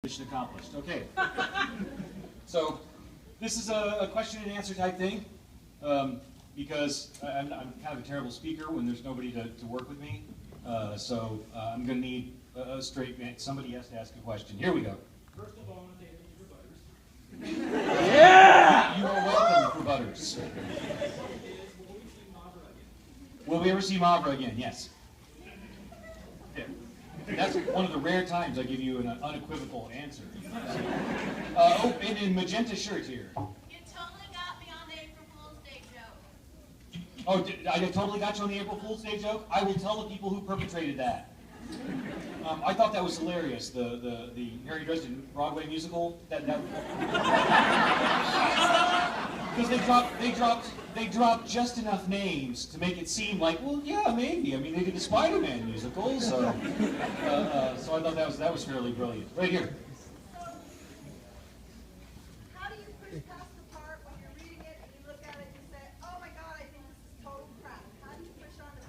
Mission accomplished. Okay. So this is a question and answer type thing because I'm kind of a terrible speaker when there's nobody to work with me. So I'm going to need a straight man. Somebody has to ask a question. Here we go. First of all, I want to thank you for Butters. Yeah! You are welcome for Butters. Will we ever see Mavra again? Yes. Yeah. That's one of the rare times I give you an unequivocal answer. Oh, and in magenta shirt here. You totally got me on the April Fool's Day joke. Oh, I totally got you on the April Fool's Day joke? I will tell the people who perpetrated that. I thought that was hilarious. The Harry Dresden Broadway musical. Because they dropped just enough names to make it seem like, well, yeah, maybe. I mean, they did the Spider-Man musical, so I thought that was fairly brilliant. Right here. How do you push past the part when you're reading it and you look at it and you say, oh my God, I think this is total crap? How do you push on to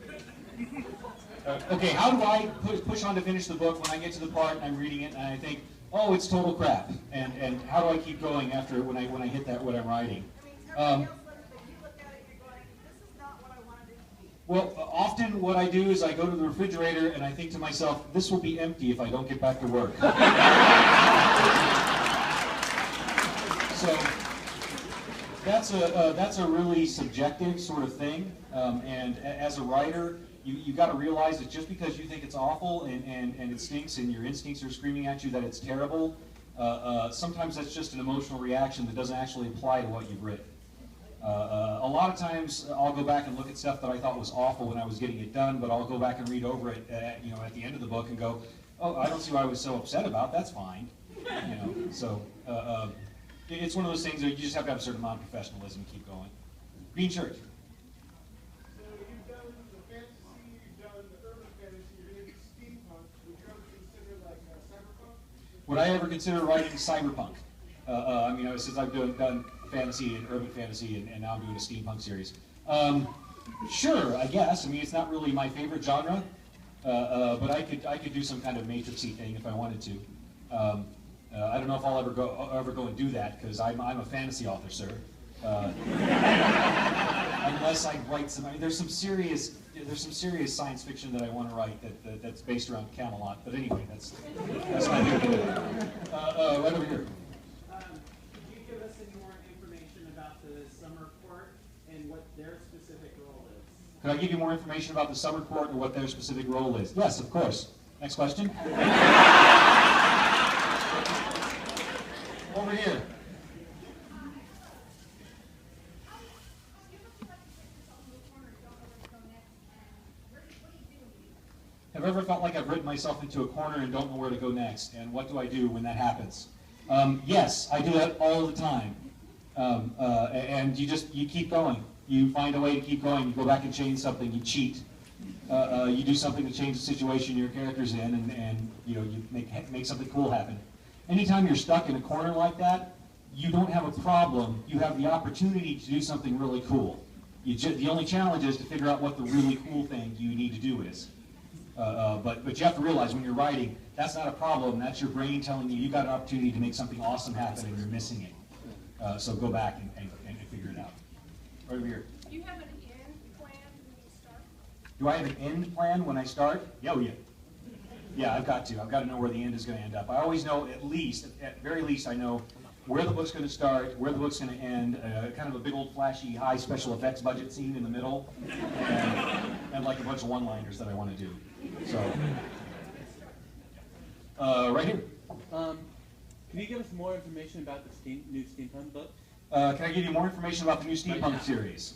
finish it? Okay, how do I push on to finish the book when I get to the part and I'm reading it and I think, oh, it's total crap, and how do I keep going after when I hit that what I'm writing? I mean, everybody else loves it, but you look at it and you're going, this is not what I wanted it to be. Well, often what I do is I go to the refrigerator and I think to myself, this will be empty if I don't get back to work. So that's a really subjective sort of thing, and as a writer, you got to realize that just because you think it's awful and it stinks and your instincts are screaming at you that it's terrible, sometimes that's just an emotional reaction that doesn't actually apply to what you've written. A lot of times I'll go back and look at stuff that I thought was awful when I was getting it done, but I'll go back and read over it at the end of the book and go, oh, I don't see what I was so upset about. That's fine. So it's one of those things that you just have to have a certain amount of professionalism to keep going. Green shirt. So you've done the fantasy, you've done the urban fantasy, you're into steampunk. Would you ever consider like cyberpunk? Would I ever consider writing cyberpunk? Since I've done fantasy and urban fantasy, and now I'm doing a steampunk series. Sure, I guess. I mean, it's not really my favorite genre, but I could do some kind of Matrixy thing if I wanted to. I don't know if I'll ever go and do that because I'm a fantasy author, sir. Unless I write some. I mean, there's some serious science fiction that I want to write that's based around Camelot. But anyway, that's my thing. Right over here. Could you give us any more information about the summer court and what their specific role is? Could I give you more information about the summer court or what their specific role is? Yes, of course. Next question. Over here. Have I ever felt like I've written myself into a corner and don't know where to go next? And what do I do when that happens? Yes, I do that all the time. And you keep going. You find a way to keep going. You go back and change something. You cheat. You do something to change the situation your character's in, and you make something cool happen. Anytime you're stuck in a corner like that, you don't have a problem. You have the opportunity to do something really cool. The only challenge is to figure out what the really cool thing you need to do is. But you have to realize when you're writing, that's not a problem. That's your brain telling you got an opportunity to make something awesome happen and you're missing it. So go back and figure it out. Right over here. Do you have an end plan when you start? Do I have an end plan when I start? Oh, yeah. Yeah, I've got to. I've got to know where the end is going to end up. I always know at very least, I know where the book's going to start, where the book's going to end, kind of a big old flashy high special effects budget scene in the middle, and like a bunch of one-liners that I want to do. So, right here. Can you give us more information about the new steampunk book? Can I give you more information about the new steampunk series?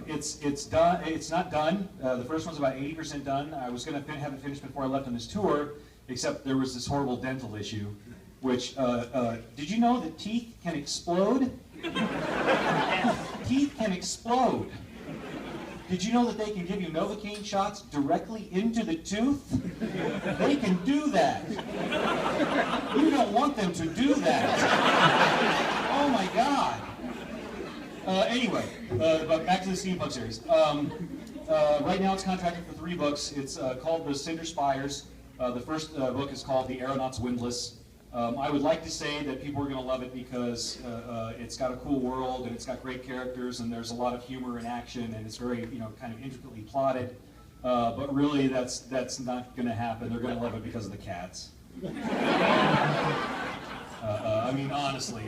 It's done. It's not done. The first one's about 80% done. I was going to have it finished before I left on this tour, except there was this horrible dental issue. Which did you know that teeth can explode? Teeth can explode. Did you know that they can give you Novocaine shots directly into the tooth? They can do that. You don't want them to do that. Oh my God. Anyway, but back to the steampunk series. Right now it's contracted for 3 books. It's called The Cinder Spires. The first book is called The Aeronaut's Windlass. I would like to say that people are going to love it because it's got a cool world and it's got great characters and there's a lot of humor and action and it's very, kind of intricately plotted. But really, that's not going to happen. They're going to love it because of the cats. I mean, honestly,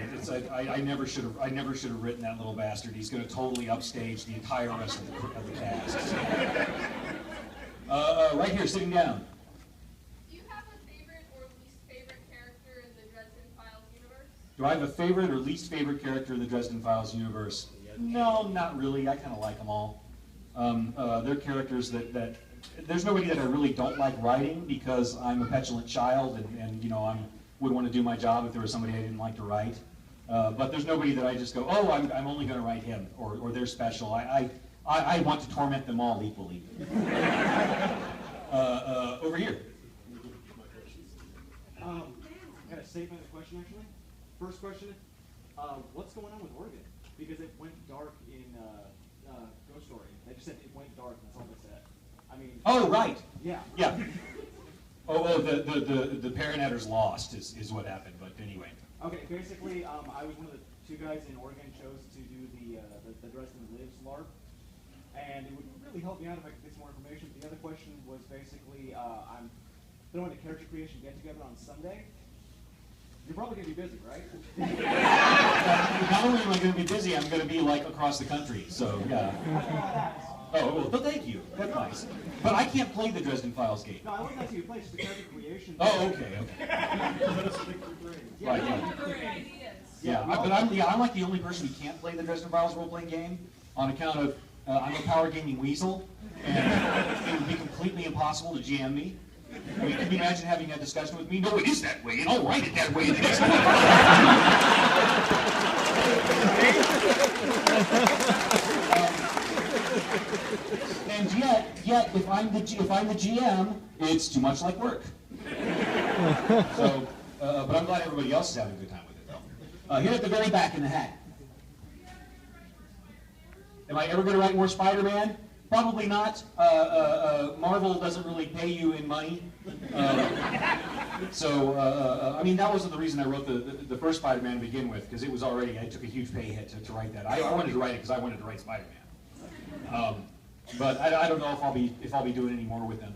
I never should have written that little bastard. He's going to totally upstage the entire rest of the cast. Right here, sitting down. Do you have a favorite or least favorite character in the Dresden Files universe? Do I have a favorite or least favorite character in the Dresden Files universe? No, not really. I kind of like them all. They're characters that there's nobody that I really don't like writing because I'm a petulant child and I wouldn't want to do my job if there was somebody I didn't like to write. But there's nobody that I just go, oh, I'm only going to write him or they're special. I want to torment them all equally. Over here. I got a statement and a question actually. First question, what's going on with Oregon? Because it went dark in Ghost Story. They just said it went dark, that's all they said. I mean... Oh, right. Yeah. Yeah. The Paranetter's lost is what happened, but anyway. Okay, basically, I was one of the 2 guys in Oregon chose to do the Dresden Lives LARP, and it would really help me out if I could get some more information. The other question was basically, I'm throwing a character creation get-together on Sunday. You're probably going to be busy, right? Not only am I going to be busy, I'm going to be like across the country, so yeah. Oh, well, thank you. That's nice. But I can't play the Dresden Files game. No, I wasn't asking you to play, just the character creation. Oh, okay. Right, yeah. But I'm like the only person who can't play the Dresden Files role-playing game on account of I'm a power gaming weasel, and it would be completely impossible to GM me. I mean, can you imagine having a discussion with me? No, it is that way, and I'll write it that way in the next And yet, if I'm the GM, it's too much like work. So, but I'm glad everybody else is having a good time with it, though. Here at the very back in the hat. Am I ever going to write more Spider-Man? Probably not. Marvel doesn't really pay you in money. I mean, that wasn't the reason I wrote the first Spider-Man to begin with, because it was already, I took a huge pay hit to write that. I wanted to write it because I wanted to write Spider-Man. But I don't know if I'll be doing any more with them.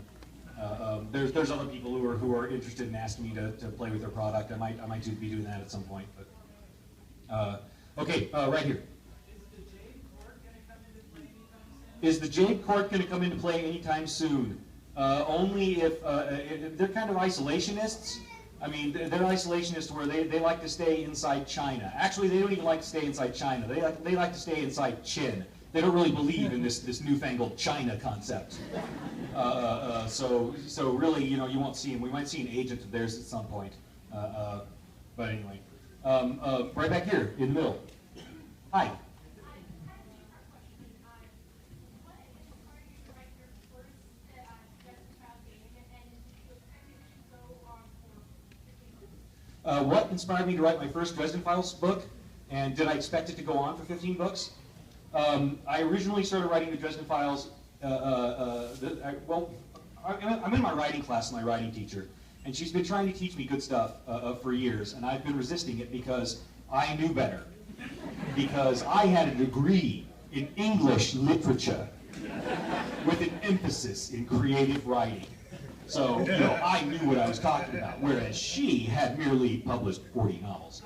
There's other people who are interested in asking me to play with their product. I might be doing that at some point. But okay, right here. Is the Jade Court going to come into play anytime soon? Only if they're kind of isolationists. I mean, they're isolationists where they like to stay inside China. Actually, they don't even like to stay inside China. They like to stay inside Chin. They don't really believe in this newfangled China concept. So really, you won't see them. We might see an agent of theirs at some point. But anyway, right back here in the middle. Hi. What inspired me to write my first Dresden Files book, and did I expect it to go on for 15 books? I originally started writing the Dresden Files, I'm in my writing class with my writing teacher, and she's been trying to teach me good stuff for years, and I've been resisting it because I knew better. Because I had a degree in English literature with an emphasis in creative writing. So, I knew what I was talking about, whereas she had merely published 40 novels.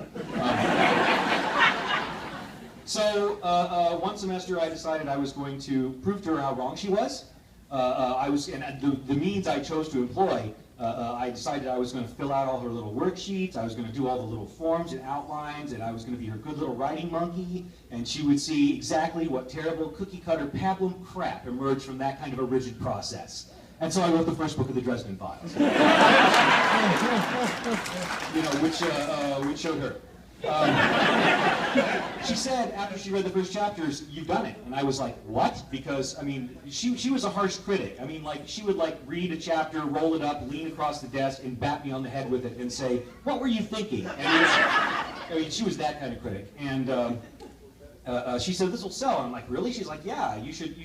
One semester I decided I was going to prove to her how wrong she was. The means I chose to employ, I decided I was going to fill out all her little worksheets, I was going to do all the little forms and outlines, and I was going to be her good little writing monkey, and she would see exactly what terrible cookie-cutter pablum crap emerged from that kind of a rigid process. And so I wrote the first book of the Dresden Files. Which showed her. She said after she read the first chapters, "You've done it." And I was like, "What?" Because, I mean, she was a harsh critic. I mean, like, she would, read a chapter, roll it up, lean across the desk, and bat me on the head with it and say, "What were you thinking?" And she was that kind of critic. And she said, "This will sell." And I'm like, "Really?" She's like, "Yeah, you should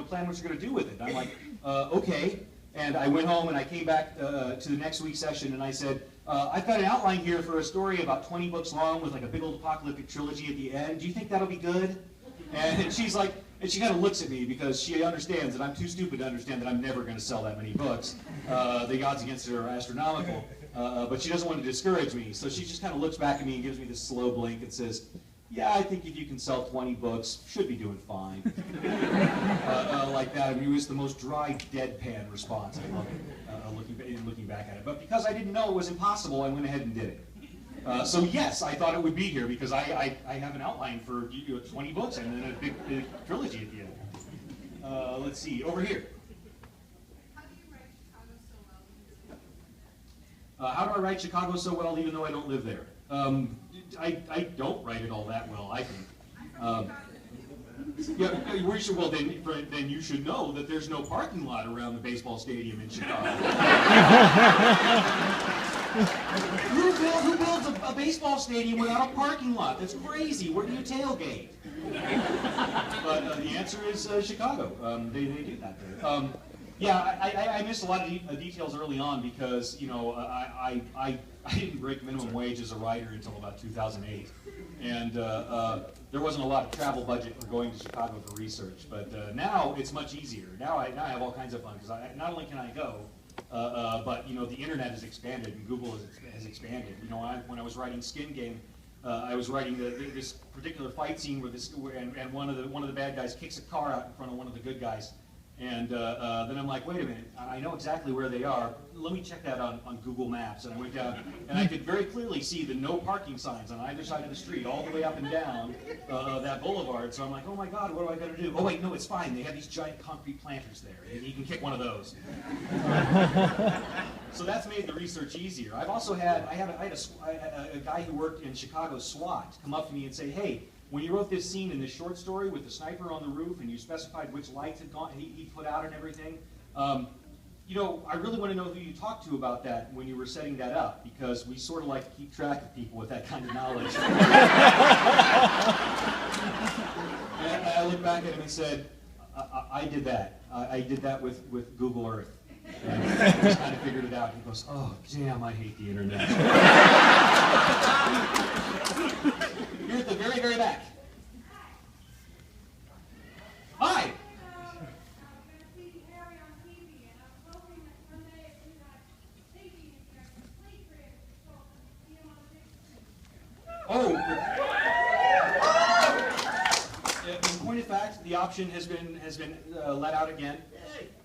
plan what you're going to do with it." And I'm like, "Okay." And I went home and I came back to the next week's session and I said, I've got an outline here for a story about 20 books long with like a big old apocalyptic trilogy at the end. Do you think that'll be good? And she's like, and she kind of looks at me because she understands that I'm too stupid to understand that I'm never going to sell that many books. The odds against it are astronomical, but she doesn't want to discourage me. So she just kind of looks back at me and gives me this slow blink and says, yeah, I think if you can sell 20 books, should be doing fine. Like that. I mean, it was the most dry, deadpan response. I love it, looking back at it. But because I didn't know it was impossible, I went ahead and did it. So yes, I thought it would be here because I have an outline for 20 books and then a big trilogy at the end. Let's see, over here. How do you write Chicago so well? How do I write Chicago so well even though I don't live there? I don't write it all that well, I think. Well, then you should know that there's no parking lot around the baseball stadium in Chicago. Who builds a baseball stadium without a parking lot? That's crazy. Where do you tailgate? But the answer is Chicago. They do that there. I missed a lot of details early on because, you know, I didn't break minimum wage as a writer until about 2008. And there wasn't a lot of travel budget for going to Chicago for research. But now it's much easier. Now I have all kinds of fun because not only can I go, but, you know, the internet has expanded and Google has expanded. You know, when I was writing Skin Game, I was writing this particular fight scene where one of the bad guys kicks a car out in front of one of the good guys. And then I'm like, wait a minute, I know exactly where they are. Let me check that on Google Maps. And I went down, and I could very clearly see the no parking signs on either side of the street, all the way up and down that boulevard. So I'm like, oh my God, what do I got to do? Oh wait, no, it's fine. They have these giant concrete planters there, and you can kick one of those. So that's made the research easier. I had a guy who worked in Chicago SWAT come up to me and say, hey, when you wrote this scene in this short story with the sniper on the roof and you specified which lights had gone, he put out and everything, you know, I really want to know who you talked to about that when you were setting that up, because we sort of like to keep track of people with that kind of knowledge. And I looked back at him and said, I did that. I did that with Google Earth. And I just kind of figured it out. He goes, oh, damn, I hate the internet. Here at the very, very back. Hi. Oh. In point of fact, the option has been let out again.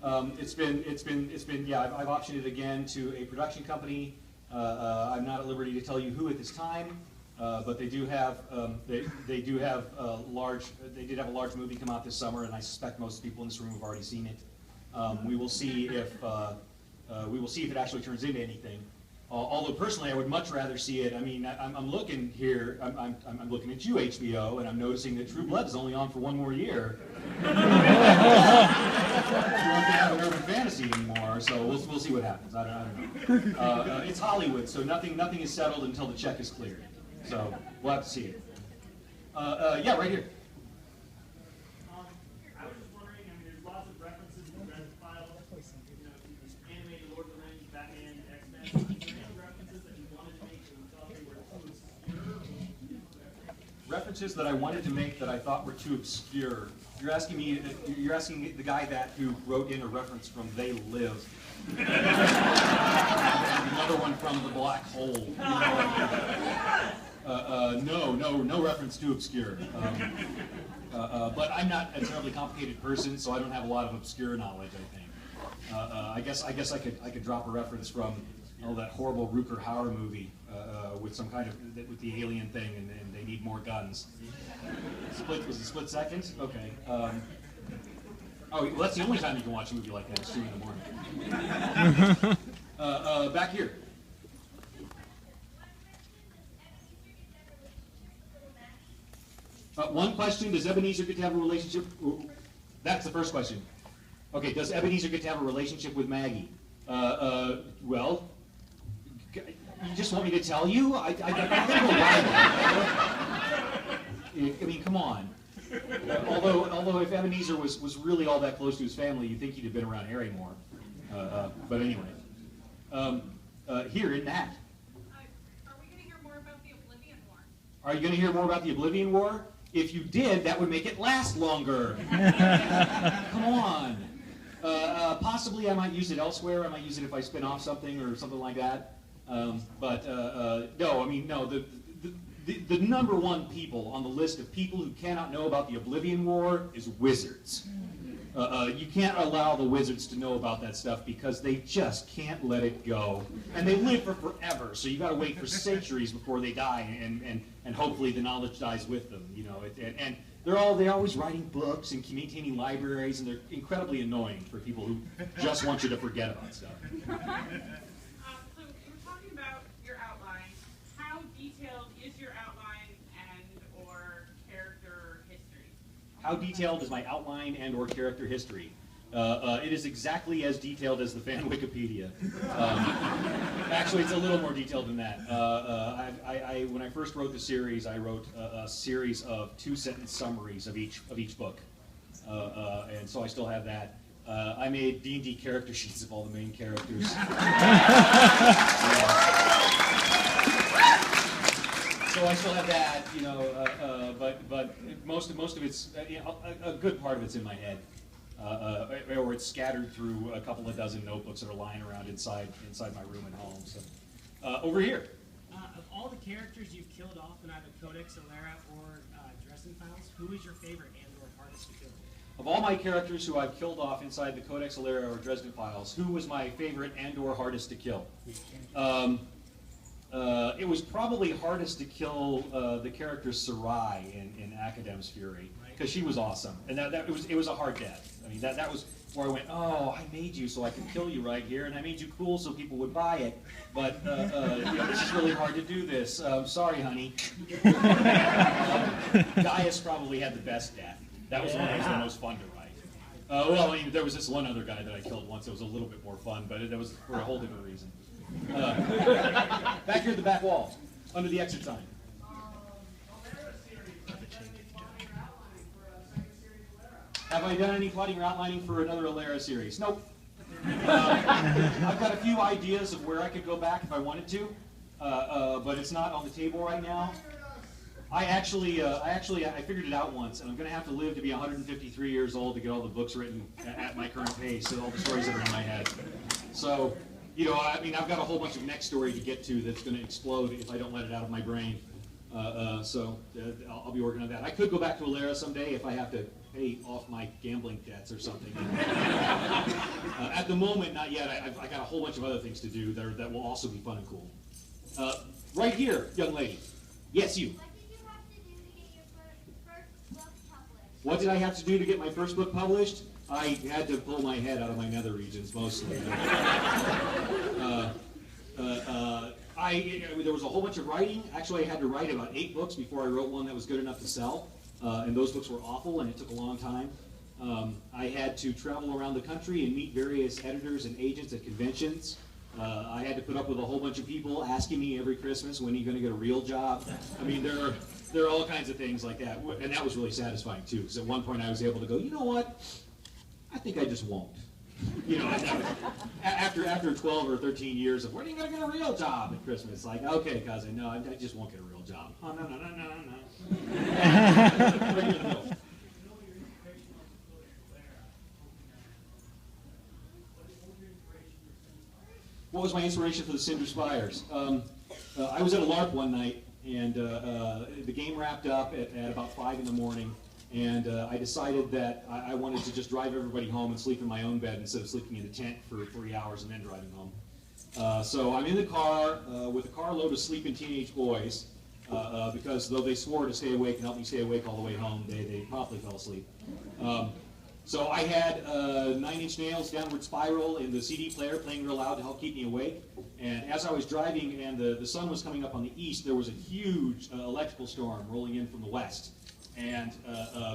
It's been I've optioned it again to a production company. I'm not at liberty to tell you who at this time, but they did have a large movie come out this summer, and I suspect most people in this room have already seen it. We will see if it actually turns into anything. Although personally, I would much rather see it. I mean, I'm looking here. I'm looking at you, HBO, and I'm noticing that True Blood is only on for one more year. You don't have an urban fantasy anymore, so we'll see what happens. I don't know. It's Hollywood, so nothing is settled until the check is cleared. So we'll have to see it. Yeah, right here. I was just wondering, I mean, there's lots of references in the Dresden Files, you know, animated Lord of the Rings, Batman, X-Men. Is there any references that you wanted to make that you thought they were too obscure? References that I wanted to make that I thought were too obscure. You're asking the guy who wrote in a reference from They Live. And another one from The Black Hole. You know, no reference too obscure. But I'm not a terribly complicated person, so I don't have a lot of obscure knowledge, I think. I guess I could drop a reference from that horrible Rutger Hauer movie with some kind of with the alien thing, and they need more guns. Was it Split Second? Okay. Oh, well, that's the only time you can watch a movie like that. It's 2 in the morning. Back here. One question: does Ebenezer get to have a relationship? That's the first question. Okay, does Ebenezer get to have a relationship with Maggie? Well, you just want me to tell you? I gotta go by that. I mean, come on. Although if Ebenezer was really all that close to his family, you'd think he'd have been around Harry more. But anyway, here in that. Are you going to hear more about the Oblivion War? If you did, that would make it last longer. Come on. Possibly I might use it elsewhere. I might use it if I spin off something or something like that. No, I mean, no. The number one people on the list of people who cannot know about the Oblivion War is wizards. You can't allow the wizards to know about that stuff because they just can't let it go. And they live for forever, so you got to wait for centuries before they die, and hopefully the knowledge dies with them. You know, and they're always writing books and maintaining libraries, and they're incredibly annoying for people who just want you to forget about stuff. So you were talking about your outline. How detailed is your outline and or character history? How detailed is my outline and or character history? It is exactly as detailed as the fan Wikipedia. Actually, it's a little more detailed than that. When I first wrote the series, I wrote a series of 2-sentence summaries of each book, and so I still have that. I made D&D character sheets of all the main characters. So I still have that, you know, but most of it's a good part of it's in my head, or it's scattered through a couple of dozen notebooks that are lying around inside my room at home. So over here. Of all the characters you've killed off in either Codex Alera or Dresden Files, who is your favorite and/or hardest to kill? Of all my characters who I've killed off inside the Codex Alera or Dresden Files, who was my favorite and/or hardest to kill? It was probably hardest to kill the character Sarai in Academ's Fury, because she was awesome, and it was a hard death. I mean, that was where I went, oh, I made you so I could kill you right here, and I made you cool so people would buy it, but you know, this is really hard to do this. Sorry, honey. Gaius probably had the best death. That was one that was the most fun to write. Well, I mean, there was this one other guy that I killed once that was a little bit more fun, but that was for a whole different reason. Back here at the back wall, under the exit sign. Have I done any plotting or outlining for another Alera series? Nope. I've got a few ideas of where I could go back if I wanted to, but it's not on the table right now. I figured it out once, and I'm going to have to live to be 153 years old to get all the books written at my current pace, and all the stories that are in my head. So, you know, I mean, I've got a whole bunch of next story to get to that's going to explode if I don't let it out of my brain. I'll be working on that. I could go back to Alera someday if I have to pay off my gambling debts or something. At the moment, not yet. I got a whole bunch of other things to do that will also be fun and cool. Right here, young lady. Yes, you. What did I have to do to get my first book published? I had to pull my head out of my nether regions, mostly. There was a whole bunch of writing. Actually, I had to write about 8 books before I wrote one that was good enough to sell. And those books were awful, and it took a long time. I had to travel around the country and meet various editors and agents at conventions. I had to put up with a whole bunch of people asking me every Christmas, when are you going to get a real job? I mean, there are all kinds of things like that. And that was really satisfying, too, because at one point I was able to go, you know what? I think I just won't. You know, after 12 or 13 years of, when are you going to get a real job at Christmas? It's like, okay, cousin, no, I just won't get a real job. Oh, no. Right in the middle. What was my inspiration for the Cinder Spires? I was at a LARP one night, and the game wrapped up at about 5 in the morning. And I decided that I wanted to just drive everybody home and sleep in my own bed instead of sleeping in a tent for 3 hours and then driving home. So I'm in the car with a carload of sleeping teenage boys, because though they swore to stay awake and help me stay awake all the way home, they promptly fell asleep. So I had 9 Inch Nails' Downward Spiral in the CD player playing real loud to help keep me awake. And as I was driving and the sun was coming up on the east, there was a huge electrical storm rolling in from the west. And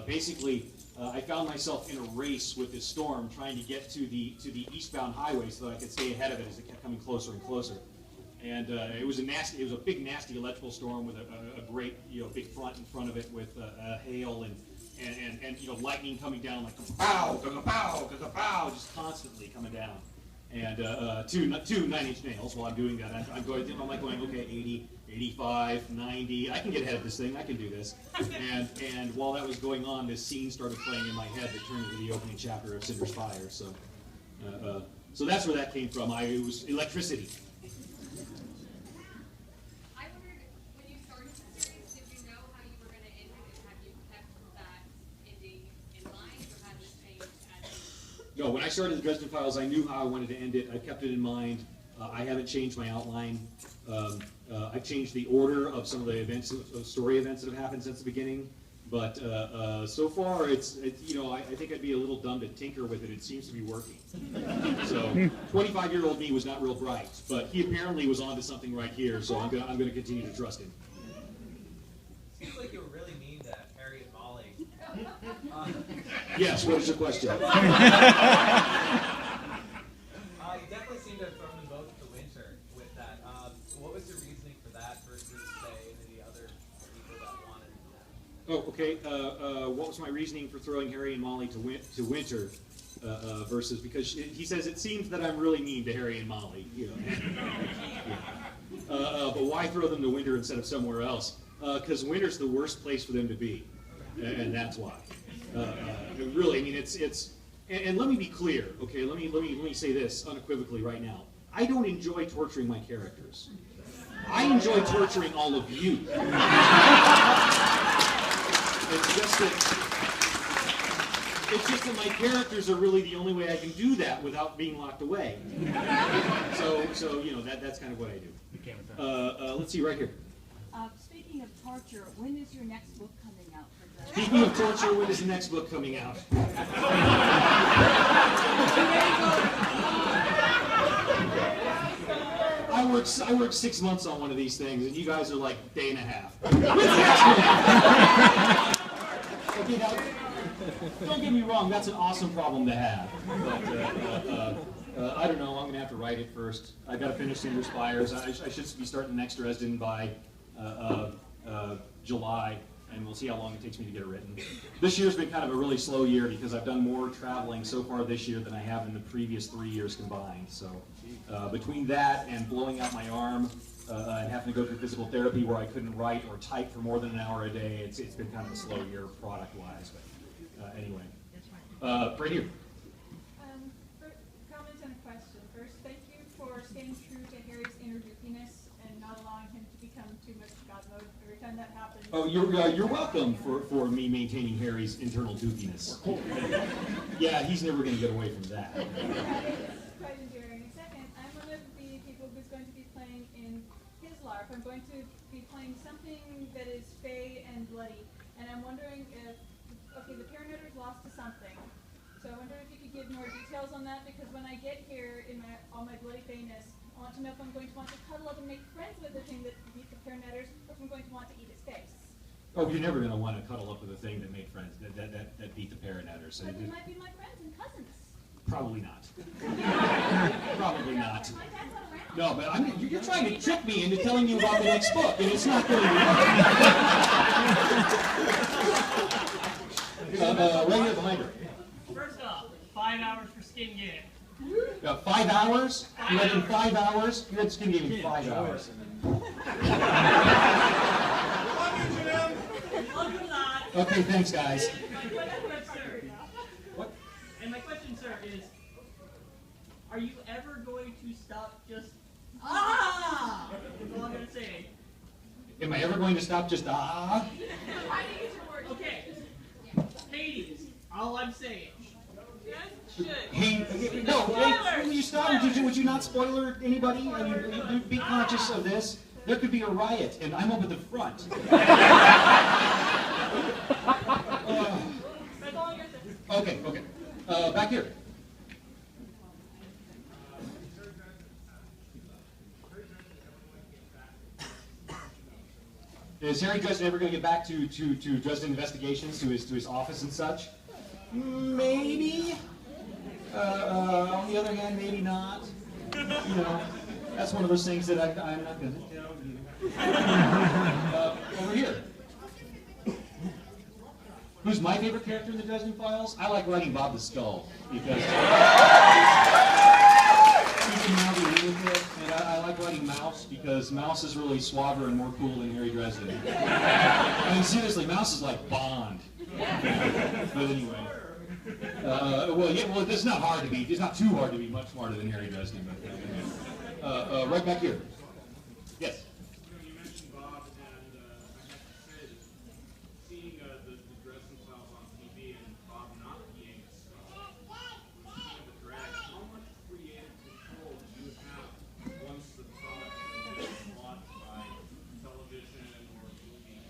basically, I found myself in a race with this storm, trying to get to the eastbound highway so that I could stay ahead of it as it kept coming closer and closer. And it was a big, nasty electrical storm with a great, big front in front of it with hail and lightning coming down like pow, pow, pow, just constantly coming down. And two 9 Inch Nails while I'm doing that. I'm like going, okay, 80, 85, 90. I can get ahead of this thing. I can do this. And while that was going on, this scene started playing in my head that turned into the opening chapter of Cinder's Fire. So that's where that came from. It was electricity. I wondered, when you started the series, did you know how you were going to end it, and have you kept that ending in mind, or had it changed as you... No, when I started the Dresden Files, I knew how I wanted to end it. I kept it in mind. I haven't changed my outline. I've changed the order of some of the events, story events that have happened since the beginning. But so far, it's you know, I think I'd be a little dumb to tinker with it. It seems to be working. So 25-year-old me was not real bright, but he apparently was onto something right here. So I'm gonna continue to trust him. Seems like you were really mean to Harry and Molly. Yes. What is your question? You definitely seem to have thrown them both to winter with that. What was your reasoning for that versus, say, the other people that wanted that? Oh, okay. What was my reasoning for throwing Harry and Molly to winter versus, because he says it seems that I'm really mean to Harry and Molly. You know. But why throw them to winter instead of somewhere else? Because winter's the worst place for them to be, and that's why. Really, I mean, it's. And let me be clear, okay? Let me say this unequivocally right now. I don't enjoy torturing my characters. I enjoy torturing all of you. It's just that my characters are really the only way I can do that without being locked away. So you know, that's kind of what I do. Let's see right here. Speaking of torture, when is your next book coming out for the... Speaking of torture, when is the next book coming out? I worked 6 months on one of these things, and you guys are like day and a half. Okay, now, don't get me wrong, that's an awesome problem to have. But I don't know, I'm going to have to write it first. I've got to finish Cinder's Fires. I should be starting next Dresden by July, and we'll see how long it takes me to get it written. This year's been kind of a really slow year because I've done more traveling so far this year than I have in the previous 3 years combined. So between that and blowing out my arm and having to go through physical therapy where I couldn't write or type for more than an hour a day, it's been kind of a slow year product-wise. But anyway, right here. Comment and a question. First, thank you for staying true to Harry's inner goofiness and not allowing him to become too much God mode every time that happens. Oh, you're welcome for me maintaining Harry's internal goofiness. Yeah, he's never going to get away from that. Quite endearing. Second, I'm one of the people who's going to be playing in his LARP. I'm going to be playing something that is fey and bloody, and I'm wondering if, okay, the Paranotter's lost to something, so I wonder if you could give more details on that, because when I get here in all my bloody feyness, I want to know if I'm going to want to cuddle up and make friends with the thing that beat the Paranetters, or if I'm going to want to eat its face. Oh, you're never going to want to cuddle up with a thing that made friends, that beat the Paranetters. So But they might be my friends and cousins. Probably not. Probably not. My dad's not around. No, but you're trying to trick me into telling you about the next book, and it's not going to work. Right here behind her. First off, 5 hours for skin get. 5 hours? You had in 5 hours? You had skin give me 5 hours. Okay, thanks, guys. What? And my question, sir, is, are you ever going to stop just ah? That's all I'm gonna say. Am I ever going to stop just ah? Okay. Hades. All I'm saying. Hey, no, hey, will you stop? Would you not spoiler anybody? I mean, be conscious of this. There could be a riot, and I'm up at the front. Okay. Back here. Is Harry Dresden ever going to get back to Dresden Investigations, to his office and such? Maybe. On the other hand, maybe not. You know, that's one of those things that I'm not going to tell you. Over here. Who's my favorite character in the Dresden Files? I like writing Bob the Skull because he can now be with it, and I like writing Mouse because because Mouse is really suaver and more cool than Harry Dresden. I mean, seriously, Mouse is like Bond. But anyway. Well, it's not hard to be. It's not too hard to be much smarter than Harry Dresden. But right back here. Yes. You mentioned Bob, and I have to say that seeing the Dresden Files on TV and Bob not being a star was kind of a drag. How much creative control do you have once the product has been watched by television or movie?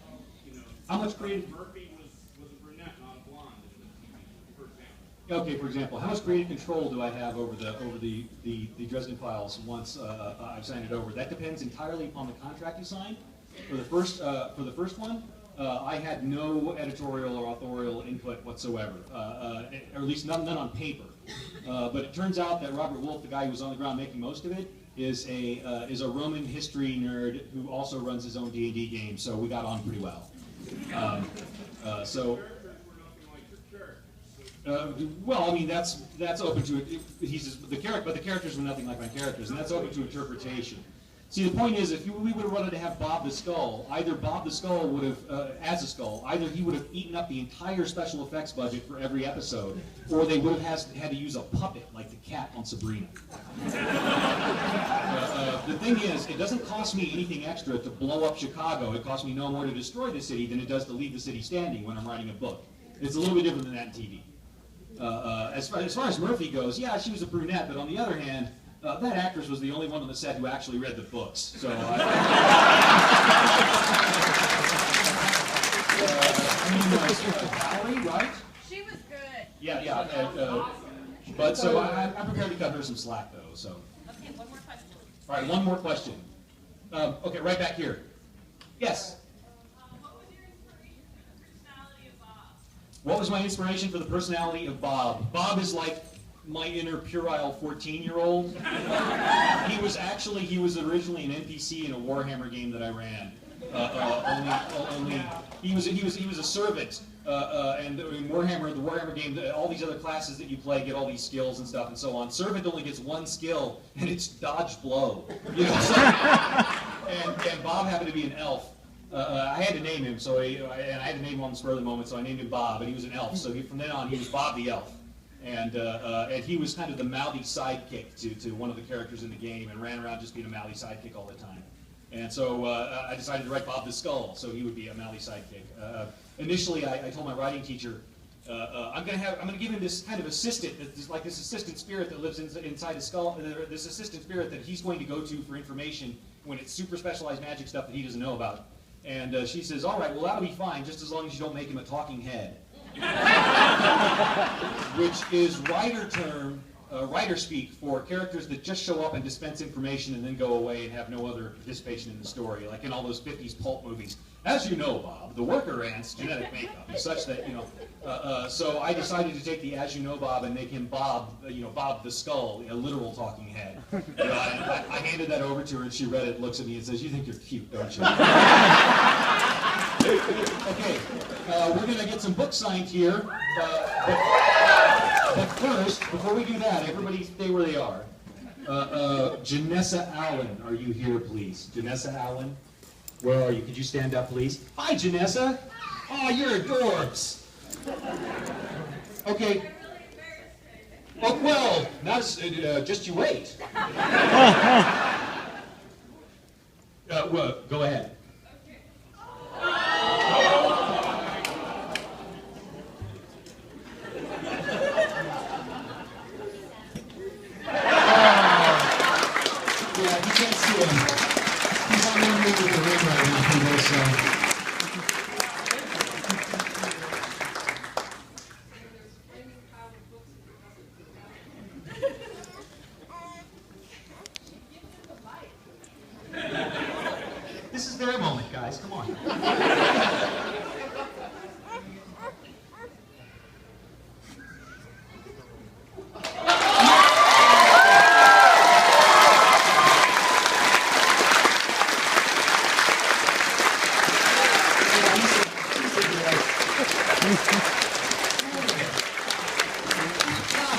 You know, How much creative? Murphy was a brunette, not a blonde in the TV, for example. Okay, for example, how much creative control do I have over the Dresden Files once I've signed it over? That depends entirely upon the contract you sign. For the first one, I had no editorial or authorial input whatsoever, or at least none on paper. But it turns out that Robert Wolf, the guy who was on the ground making most of it, is a Roman history nerd who also runs his own D&D game. So we got on pretty well. Well, I mean that's open to it. But the characters were nothing like my characters, and that's open to interpretation. See, the point is, if we would have wanted to have Bob the Skull, either Bob the Skull would have, as a skull, either he would have eaten up the entire special effects budget for every episode, or they would have had to use a puppet like the cat on Sabrina. The thing is, it doesn't cost me anything extra to blow up Chicago. It costs me no more to destroy the city than it does to leave the city standing when I'm writing a book. It's a little bit different than that in TV. As far as Murphy goes, yeah, she was a brunette, but on the other hand, that actress was the only one on the set who actually read the books. So, Valerie, right? She was good. Yeah. But so I'm prepared to cut her some slack, though. So. Okay, one more question. All right, one more question. Okay, right back here. Yes. What was your inspiration for the personality of Bob? What was my inspiration for the personality of Bob? Bob is like my inner puerile 14-year-old. He was originally an NPC in a Warhammer game that I ran. Only he was a servant, and in Warhammer, the Warhammer game, all these other classes that you play get all these skills and stuff and so on. Servant only gets one skill, and it's dodge blow. You know, so, and Bob happened to be an elf. I had to name him, and I had to name him on the spur of the moment, so I named him Bob, and he was an elf. So from then on, he was Bob the Elf. And he was kind of the mouthy sidekick to one of the characters in the game, and ran around just being a mouthy sidekick all the time. And so I decided to write Bob the Skull, so he would be a mouthy sidekick. Initially, I told my writing teacher, I'm going to give him this kind of assistant, like this assistant spirit that lives inside the skull, this assistant spirit that he's going to go to for information when it's super specialized magic stuff that he doesn't know about. And she says, all right, well, that'll be fine, just as long as you don't make him a talking head. Which is writer speak for characters that just show up and dispense information and then go away and have no other participation in the story, like in all those 50s pulp movies. As you know, Bob, the worker ant's genetic makeup is such that, so I decided to take the as you know Bob and make him Bob, Bob the Skull, a literal talking head. I handed that over to her and she read it, looks at me and says, you think you're cute, don't you? Okay, we're going to get some books signed here, but first, before we do that, everybody stay where they are. Janessa Allen, are you here, please? Janessa Allen, where are you? Could you stand up, please? Hi, Janessa. Oh, you're adorbs. Okay. Oh, well, not just you wait. Well, go ahead. This is their moment, guys. Come on.